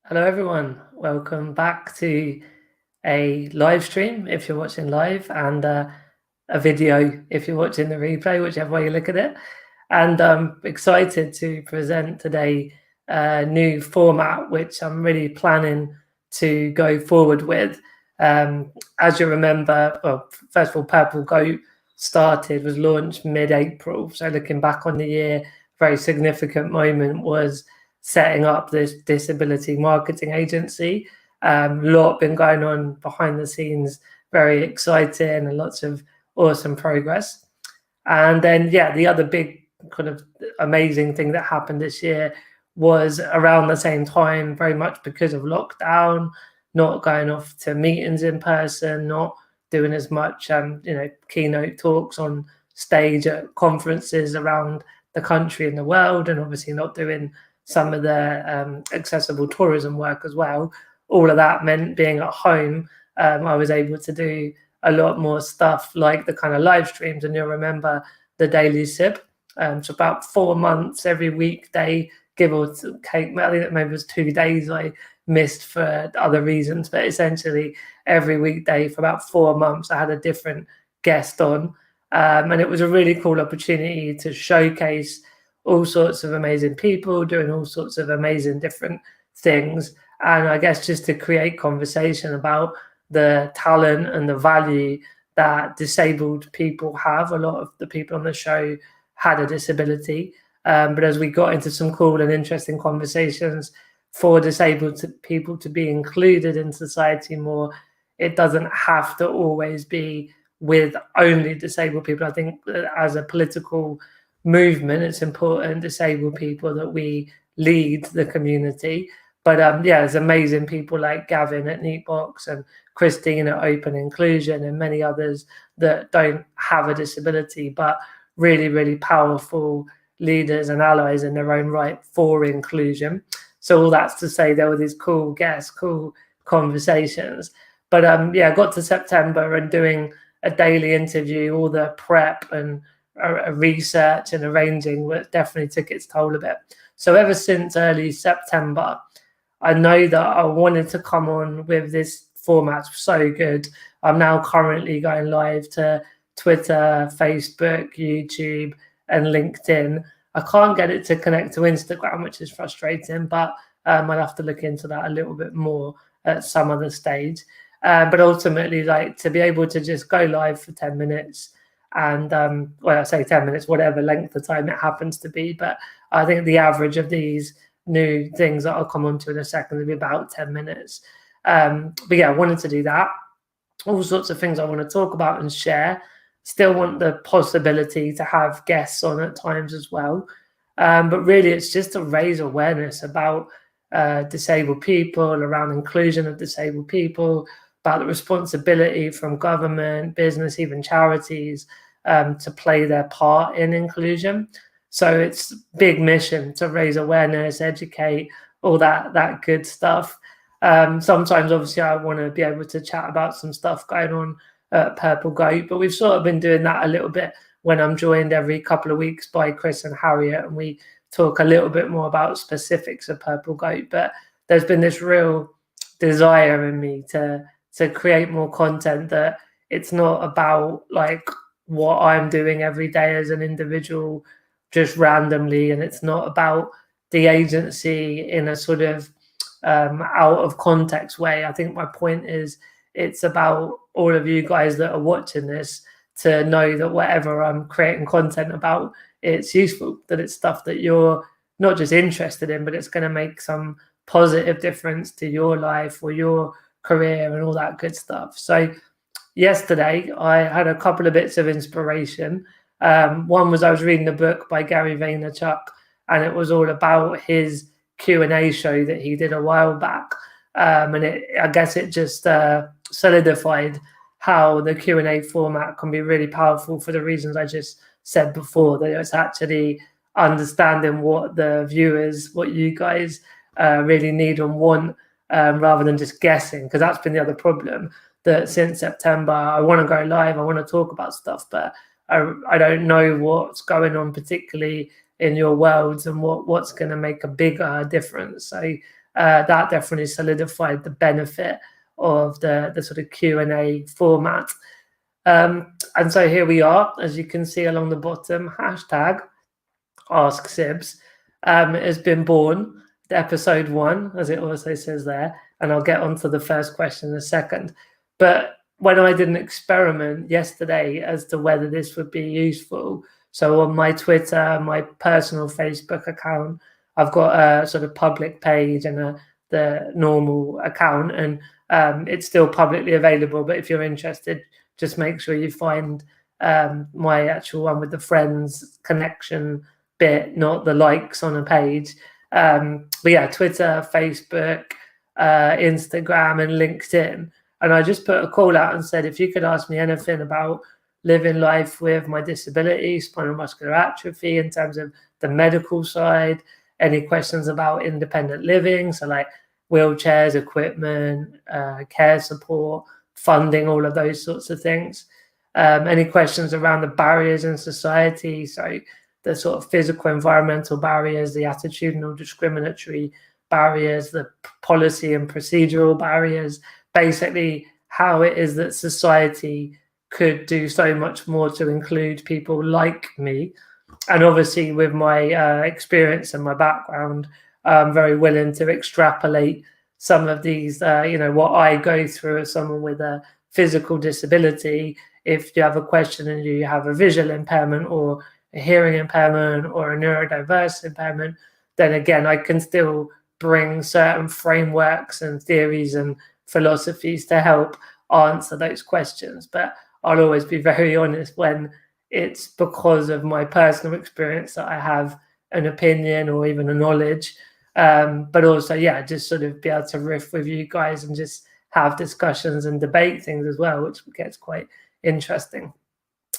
Hello, everyone. Welcome back to a live stream if you're watching live, and a video if you're watching the replay, whichever way you look at it. And I'm excited to present today a new format, which I'm really planning to go forward with. As you remember, well, first of all, Purple Goat was launched mid-April. So looking back on the year, a very significant moment was setting up this disability marketing agency. Lot been going on behind the scenes, very exciting and lots of awesome progress. And then, yeah, the other big kind of amazing thing that happened this year was around the same time, very much because of lockdown, not going off to meetings in person, not doing as much, keynote talks on stage at conferences around the country and the world, and obviously not doing some of the accessible tourism work as well. All of that meant being at home, I was able to do a lot more stuff like the kind of live streams. And you'll remember the Daily Sib. So about 4 months every weekday, give or take. I think maybe it was 2 days I missed for other reasons, but essentially every weekday for about 4 months, I had a different guest on. And it was a really cool opportunity to showcase all sorts of amazing people doing all sorts of amazing different things. And I guess just to create conversation about the talent and the value that disabled people have. A lot of the people on the show had a disability. But as we got into some cool and interesting conversations for disabled people to be included in society more, it doesn't have to always be with only disabled people. I think as a political movement, it's important disabled people that we lead the community. But yeah, there's amazing people like Gavin at Neatbox and Christine at Open Inclusion and many others that don't have a disability, but really, really powerful leaders and allies in their own right for inclusion. So all that's to say there were these cool guests, cool conversations. But yeah, I got to September and doing a daily interview, all the prep and research and arranging definitely took its toll a bit. So ever since early September, I know that I wanted to come on with this format so good. I'm now currently going live to Twitter, Facebook, YouTube, and LinkedIn. I can't get it to connect to Instagram, which is frustrating, but I'll have to look into that a little bit more at some other stage. But ultimately, like to be able to just go live for 10 minutes and well, I say 10 minutes, whatever length of time it happens to be. But I think the average of these new things that I'll come on to in a second will be about 10 minutes. But yeah, I wanted to do that. All sorts of things I want to talk about and share. Still want the possibility to have guests on at times as well. But really, it's just to raise awareness about disabled people, around inclusion of disabled people, about the responsibility from government, business, even charities to play their part in inclusion. So it's big mission to raise awareness, educate, all that good stuff. Sometimes, obviously, I want to be able to chat about some stuff going on at Purple Goat, but we've sort of been doing that a little bit when I'm joined every couple of weeks by Chris and Harriet, and we talk a little bit more about specifics of Purple Goat. But there's been this real desire in me to create more content that it's not about like what I'm doing every day as an individual just randomly, and it's not about the agency in a sort of out of context way. I think my point is it's about all of you guys that are watching this to know that whatever I'm creating content about, it's useful, that it's stuff that you're not just interested in, but it's going to make some positive difference to your life or your career and all that good stuff. So yesterday I had a couple of bits of inspiration. One was I was reading a book by Gary Vaynerchuk, and it was all about his Q&A show that he did a while back. And I guess it just solidified how the Q&A format can be really powerful for the reasons I just said before, that it's actually understanding what the viewers, what you guys really need and want, rather than just guessing, because that's been the other problem, that since September, I want to go live, I want to talk about stuff, but I don't know what's going on particularly in your worlds and what's going to make a bigger difference. So that definitely solidified the benefit of the sort of Q&A format. And so here we are, as you can see along the bottom, hashtag Ask Sibs has been born, episode 1, as it also says there, and I'll get onto the first question in a second. But when I did an experiment yesterday as to whether this would be useful, so on my Twitter, my personal Facebook account, I've got a sort of public page and the normal account, and it's still publicly available. But if you're interested, just make sure you find my actual one with the friends connection bit, not the likes on a page. But yeah, Twitter, Facebook, Instagram, and LinkedIn. And I just put a call out and said, if you could ask me anything about living life with my disability, spinal muscular atrophy, in terms of the medical side, any questions about independent living, so like wheelchairs, equipment, care support, funding, all of those sorts of things. Any questions around the barriers in society, so the sort of physical environmental barriers, the attitudinal discriminatory barriers, the policy and procedural barriers, basically how it is that society could do so much more to include people like me. And obviously with my experience and my background, I'm very willing to extrapolate some of these, what I go through as someone with a physical disability. If you have a question and you have a visual impairment or a hearing impairment or a neurodiverse impairment, then again, I can still bring certain frameworks and theories and philosophies to help answer those questions. But I'll always be very honest when it's because of my personal experience that I have an opinion or even a knowledge. But also, yeah, just sort of be able to riff with you guys and just have discussions and debate things as well, which gets quite interesting.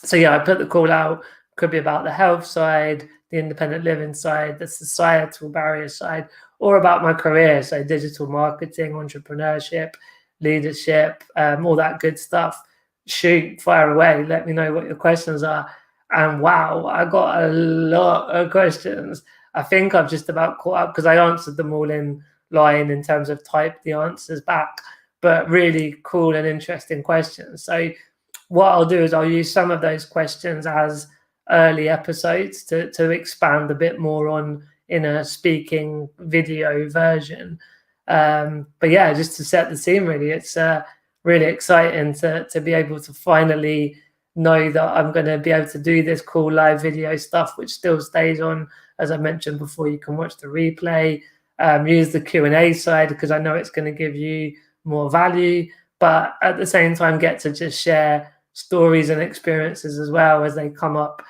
So yeah, I put the call out. Could be about the health side, the independent living side, the societal barrier side, or about my career, so digital marketing, entrepreneurship, leadership, all that good stuff. Shoot, fire away. Let me know what your questions are. And wow, I got a lot of questions. I think I've just about caught up because I answered them all in line in terms of type the answers back, but really cool and interesting questions. So what I'll do is I'll use some of those questions as early episodes to expand a bit more on in a speaking video version. But yeah, just to set the scene, really, it's really exciting to be able to finally know that I'm going to be able to do this cool live video stuff, which still stays on. As I mentioned before, you can watch the replay, use the Q&A side because I know it's going to give you more value, but at the same time get to just share stories and experiences as well as they come up,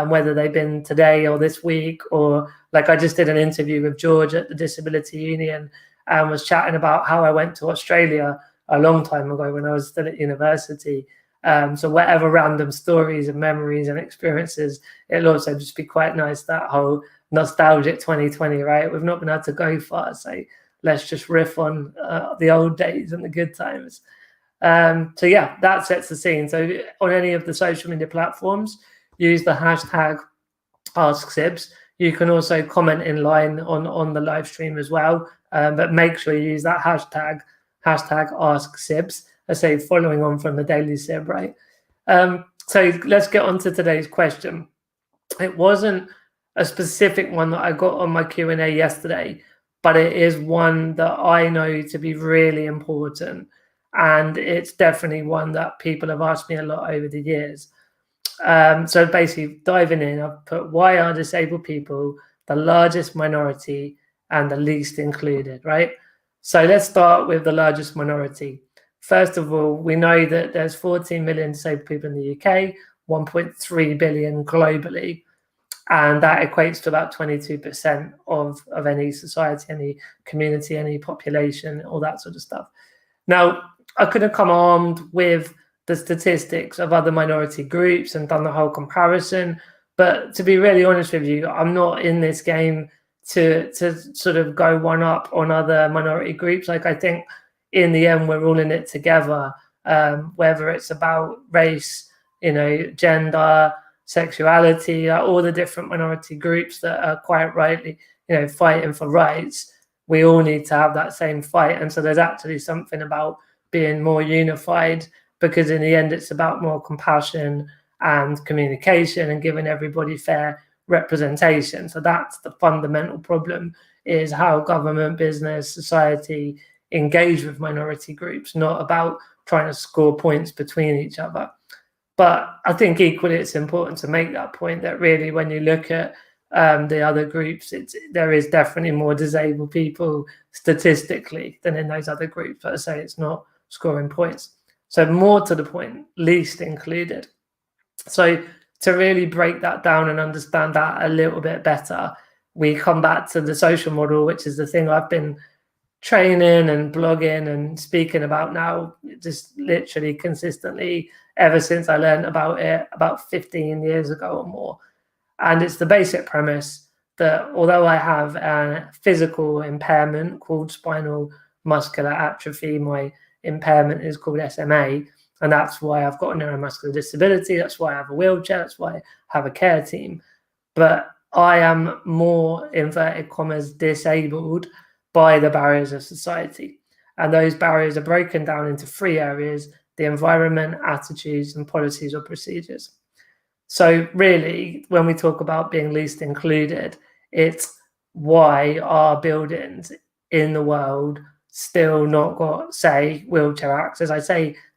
whether they've been today or this week, or like I just did an interview with George at the Disability Union and was chatting about how I went to Australia a long time ago when I was still at university. So whatever random stories and memories and experiences, it'll also just be quite nice, that whole nostalgic 2020, right? We've not been able to go far, so let's just riff on the old days and the good times. So yeah, that sets the scene. So on any of the social media platforms, use the hashtag AskSibs. You can also comment in line on the live stream as well, but make sure you use that hashtag AskSibs. I say following on from the Daily Sib, right? So let's get on to today's question. It wasn't a specific one that I got on my Q&A yesterday, but it is one that I know to be really important. And it's definitely one that people have asked me a lot over the years. So basically diving in, I've put, why are disabled people the largest minority and the least included, right? So let's start with the largest minority. First of all, we know that there's 14 million disabled people in the UK, 1.3 billion globally, and that equates to about 22% of any society, any community, any population, all that sort of stuff. Now, I could have come armed with the statistics of other minority groups and done the whole comparison, but to be really honest with you, I'm not in this game to sort of go one up on other minority groups. Like, I think in the end, we're all in it together, whether it's about race, gender, sexuality, all the different minority groups that are quite rightly, fighting for rights. we all need to have that same fight. And so there's actually something about being more unified, because in the end, it's about more compassion and communication and giving everybody fair representation. So that's the fundamental problem, is how government, business, society engage with minority groups, not about trying to score points between each other. But I think equally it's important to make that point that really when you look at the other groups, there is definitely more disabled people statistically than in those other groups. But I say it's not scoring points. So more to the point, least included. So to really break that down and understand that a little bit better, we come back to the social model, which is the thing I've been training and blogging and speaking about now, just literally consistently ever since I learned about it about 15 years ago or more. And it's the basic premise that although I have a physical impairment called spinal muscular atrophy, my impairment is called SMA, and that's why I've got a neuromuscular disability. That's why I have a wheelchair. That's why I have a care team. But I am more, inverted commas, disabled by the barriers of society. And those barriers are broken down into 3 areas: the environment, attitudes, and policies or procedures. So really, when we talk about being least included, it's why are buildings in the world still not got, say, wheelchair access? I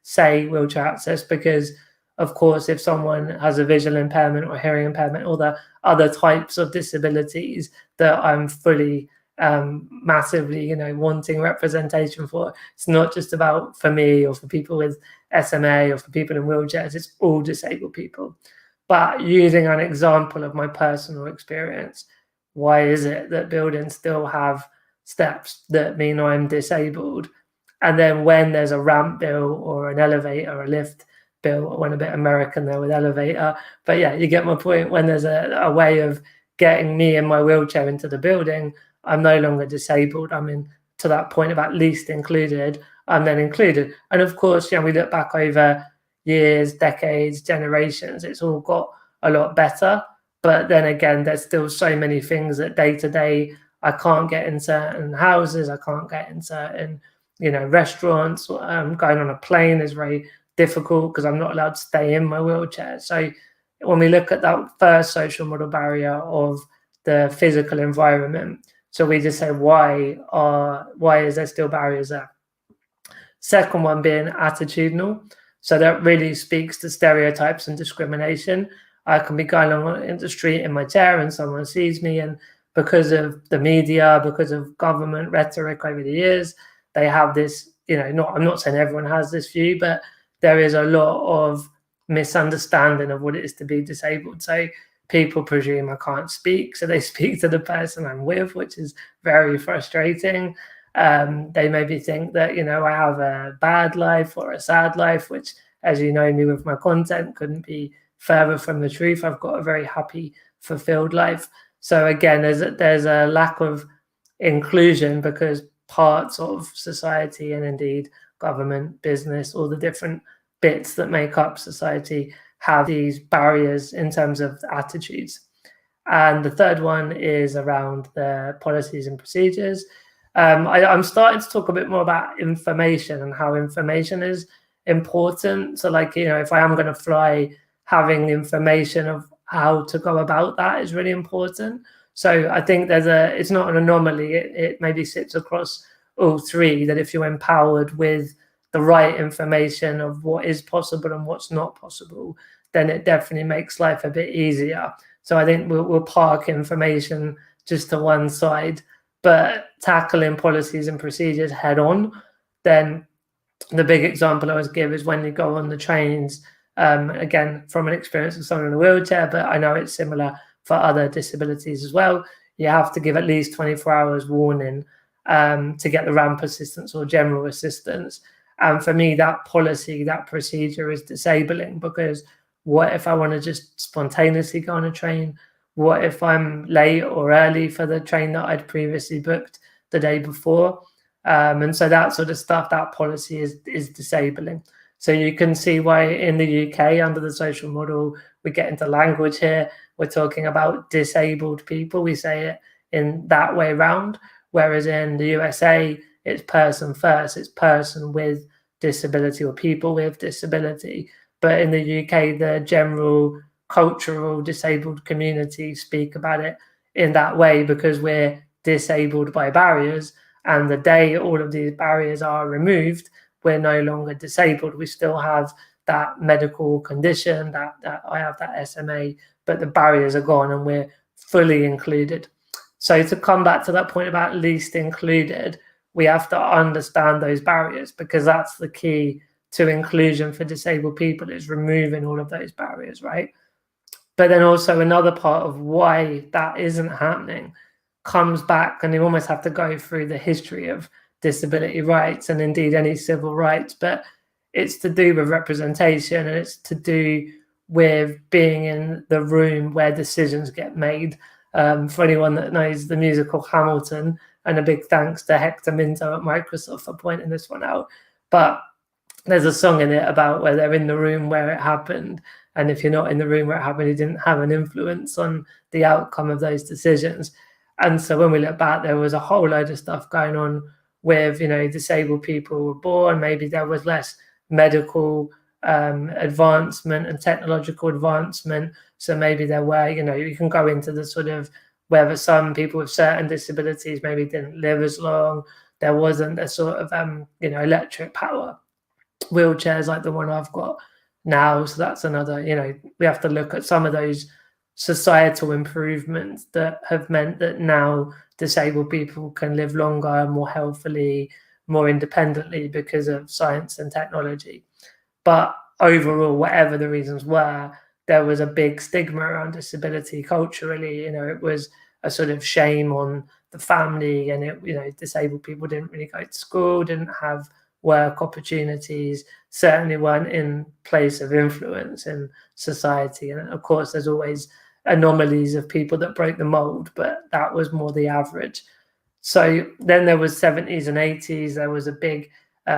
say wheelchair access because, of course, if someone has a visual impairment or hearing impairment or the other types of disabilities that I'm fully massively, wanting representation for, it's not just about for me or for people with SMA or for people in wheelchairs, it's all disabled people. But using an example of my personal experience, why is it that buildings still have steps that mean I'm disabled? And then when there's a ramp bill or an elevator or a lift bill, I went a bit American there with elevator, but yeah, you get my point. When there's a way of getting me in my wheelchair into the building, I'm no longer disabled. I'm in to that point about least included. I'm then included. And of course, we look back over years, decades, generations, it's all got a lot better. But then again, there's still so many things that day to day, I can't get in certain houses, I can't get in certain, restaurants. Going on a plane is very difficult because I'm not allowed to stay in my wheelchair. So when we look at that first social model barrier of the physical environment, so we just say, why is there still barriers there? Second one being attitudinal. So that really speaks to stereotypes and discrimination. I can be going along in the street in my chair and someone sees me, and because of the media, because of government rhetoric over the years, they have this, I'm not saying everyone has this view, but there is a lot of misunderstanding of what it is to be disabled. So people presume I can't speak, so they speak to the person I'm with, which is very frustrating. They maybe think that, I have a bad life or a sad life, which, as you know me with my content, couldn't be further from the truth. I've got a very happy, fulfilled life. So again, there's a lack of inclusion because parts of society and indeed government, business, all the different bits that make up society have these barriers in terms of attitudes. And the third one is around the policies and procedures. I'm starting to talk a bit more about information and how information is important. So if I am going to fly, having information of how to go about that is really important. So I think it's not an anomaly. It maybe sits across all 3, that if you're empowered with the right information of what is possible and what's not possible, then it definitely makes life a bit easier. So I think we'll park information just to one side, but tackling policies and procedures head on. Then the big example I always give is when you go on the trains, again, from an experience of someone in a wheelchair, but I know it's similar for other disabilities as well. You have to give at least 24 hours warning to get the ramp assistance or general assistance. And for me, that policy, that procedure is disabling, because what if I want to just spontaneously go on a train? What if I'm late or early for the train that I'd previously booked the day before? And so that sort of stuff, that policy is disabling. So you can see why in the UK, under the social model, we get into language here. We're talking about disabled people. We say it in that way round. whereas in the USA, it's person first, it's person with disability or people with disability. But in the UK, the general cultural disabled community speak about it in that way because we're disabled by barriers. And the day all of these barriers are removed, we're no longer disabled. We still have that medical condition, that I have that SMA, but the barriers are gone and we're fully included. So to come back to that point about least included, we have to understand those barriers because that's the key to inclusion for disabled people, is removing all of those barriers, right? But then also another part of why that isn't happening comes back, and you almost have to go through the history of disability rights and indeed any civil rights, but it's to do with representation and it's to do with being in the room where decisions get made. For anyone that knows the musical Hamilton, and a big thanks to Hector Minto at Microsoft for pointing this one out, but there's a song in it about where they're in the room where it happened, and if you're not in the room where it happened, you didn't have an influence on the outcome of those decisions. And so when we look back, there was a whole load of stuff going on with, disabled people were born, maybe there was less medical advancement and technological advancement. So maybe there were, you can go into the sort of whether some people with certain disabilities maybe didn't live as long. There wasn't a sort of, electric power wheelchairs like the one I've got now. So that's another, we have to look at some of those societal improvements that have meant that now disabled people can live longer, more healthily, more independently because of science and technology. But overall, whatever the reasons were, there was a big stigma around disability culturally. It was a sort of shame on the family, and disabled people didn't really go to school, didn't have work opportunities, certainly weren't in place of influence in society. And of course, there's always anomalies of people that break the mold, but that was more the average. So then there was 70s and 80s. There was a big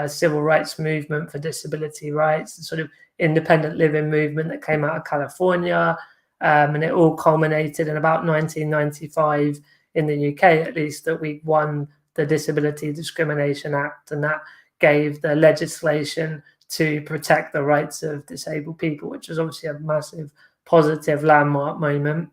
civil rights movement for disability rights, sort of independent living movement that came out of California. And it all culminated in about 1995 in the UK, at least, that we won the Disability Discrimination Act, and that gave the legislation to protect the rights of disabled people, which was obviously a massive positive landmark moment.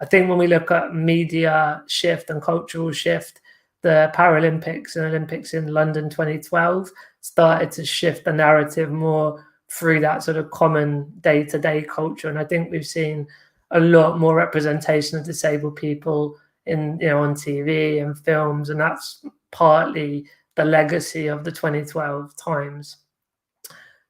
I think when we look at media shift and cultural shift, the Paralympics and Olympics in London 2012 started to shift the narrative more through that sort of common day-to-day culture. And I think we've seen a lot more representation of disabled people in, on TV and films, and that's partly the legacy of the 2012 times.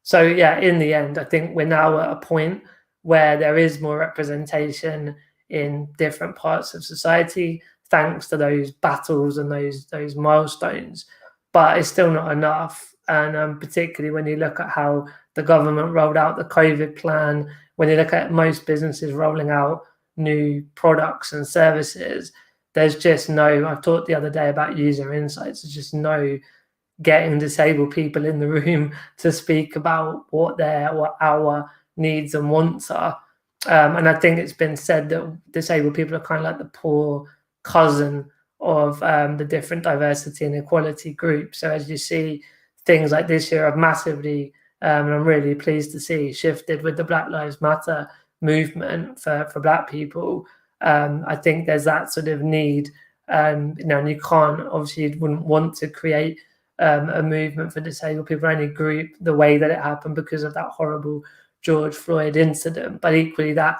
So yeah, in the end, I think we're now at a point where there is more representation in different parts of society, thanks to those battles and those milestones, but it's still not enough. And particularly when you look at how the government rolled out the COVID plan, when you look at most businesses rolling out new products and services, there's just no, I've talked the other day about user insights, there's just no getting disabled people in the room to speak about what our needs and wants are. And I think it's been said that disabled people are kind of like the poor cousin of the different diversity and equality groups. So as you see, things like this year have massively, and I'm really pleased to see, shifted with the Black Lives Matter movement for Black people. I think there's that sort of need, and you can't, obviously you wouldn't want to create a movement for disabled people, any group, the way that it happened because of that horrible George Floyd incident. But equally, that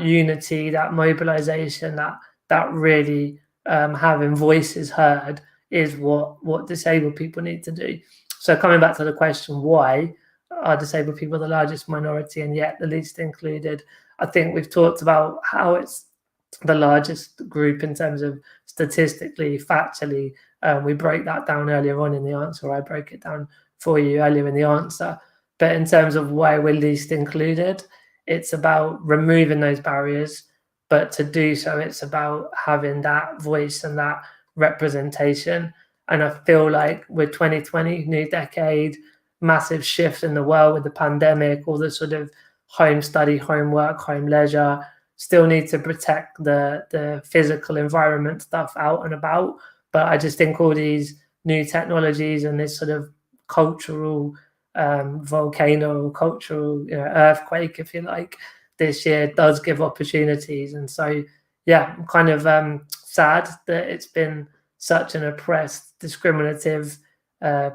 unity, that mobilization, that really having voices heard is what disabled people need to do. So coming back to the question, why are disabled people the largest minority and yet the least included? I think we've talked about how it's the largest group in terms of statistically, factually. We broke that down earlier on in the answer. I broke it down for you earlier in the answer. But in terms of why we're least included, it's about removing those barriers. But to do so, it's about having that voice and that representation. And I feel like with 2020, new decade, massive shift in the world with the pandemic, all the sort of home study, homework, home leisure, still need to protect the physical environment stuff out and about. But I just think all these new technologies and this sort of cultural volcano or cultural earthquake, if you like, this year does give opportunities. And so, yeah, I'm kind of sad that it's been such an oppressed, discriminative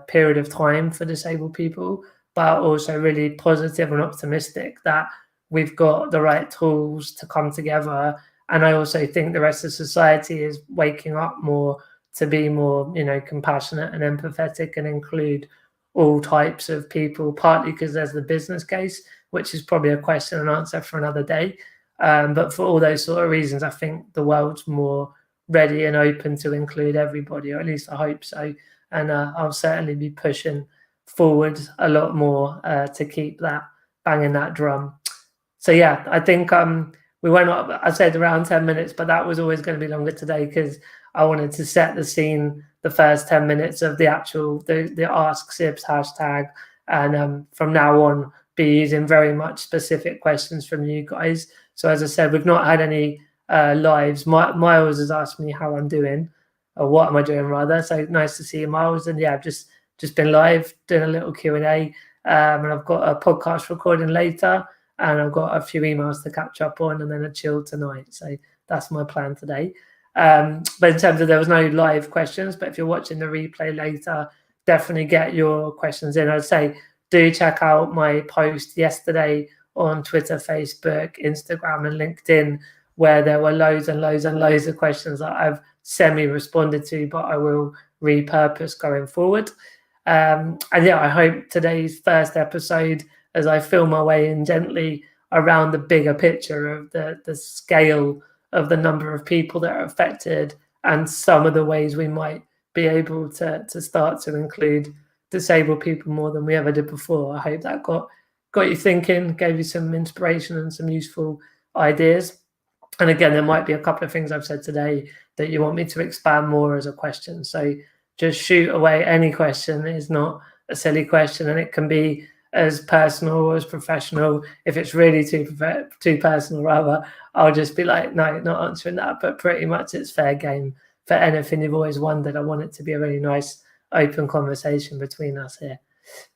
period of time for disabled people, but also really positive and optimistic that we've got the right tools to come together. And I also think the rest of society is waking up more to be more, compassionate and empathetic and include all types of people, partly because there's the business case, which is probably a question and answer for another day. But for all those sort of reasons, I think the world's more ready and open to include everybody, or at least I hope so. And I'll certainly be pushing forward a lot more to keep that banging that drum. So yeah, I think we went up, I said around 10 minutes, but that was always going to be longer today because I wanted to set the scene, the first 10 minutes of the actual, the Ask Sibs hashtag. And from now on, be using very much specific questions from you guys. So as I said, we've not had any lives. Miles has asked me how I'm doing, or what am I doing rather. So nice to see you, Miles. And yeah, I've just been live doing a little Q&A. And I've got a podcast recording later, and I've got a few emails to catch up on, and then a chill tonight. So that's my plan today. But in terms of, there was no live questions, but if you're watching the replay later, definitely get your questions in. I'd say do check out my post yesterday on Twitter, Facebook, Instagram, and LinkedIn, where there were loads and loads and loads of questions that I've semi-responded to, but I will repurpose going forward. And yeah, I hope today's first episode, as I feel my way in gently around the bigger picture of the scale of the number of people that are affected and some of the ways we might be able to start to include disabled people more than we ever did before. I hope that got you thinking, gave you some inspiration and some useful ideas. And again, there might be a couple of things I've said today that you want me to expand more as a question. So just shoot away any question. It's not a silly question, and it can be as personal or as professional. If it's really too personal, rather, I'll just be like, no, not answering that. But pretty much it's fair game for anything you've always wondered. I want it to be a really nice, open conversation between us here.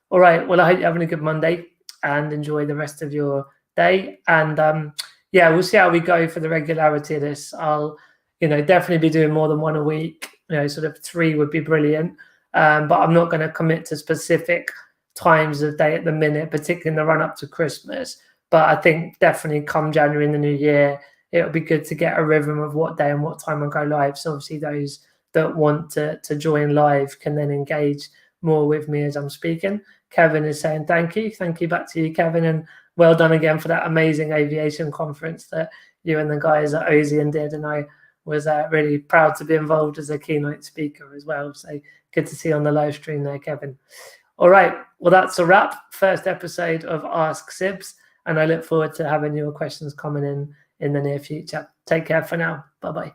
All right. Well, I hope you're having a good Monday and enjoy the rest of your day. And yeah, we'll see how we go for the regularity of this. I'll, definitely be doing more than one a week. Sort of 3 would be brilliant. But I'm not going to commit to specific times of day at the minute, particularly in the run up to Christmas. But I think definitely come January in the new year, it'll be good to get a rhythm of what day and what time I go live. So obviously those that want to join live can then engage more with me as I'm speaking. Kevin is saying thank you. Thank you back to you, Kevin. And well done again for that amazing aviation conference that you and the guys at Ozian did. And I was really proud to be involved as a keynote speaker as well. So good to see you on the live stream there, Kevin. All right. Well, that's a wrap. First episode of Ask Sibs. And I look forward to having your questions coming in the near future. Take care for now. Bye-bye.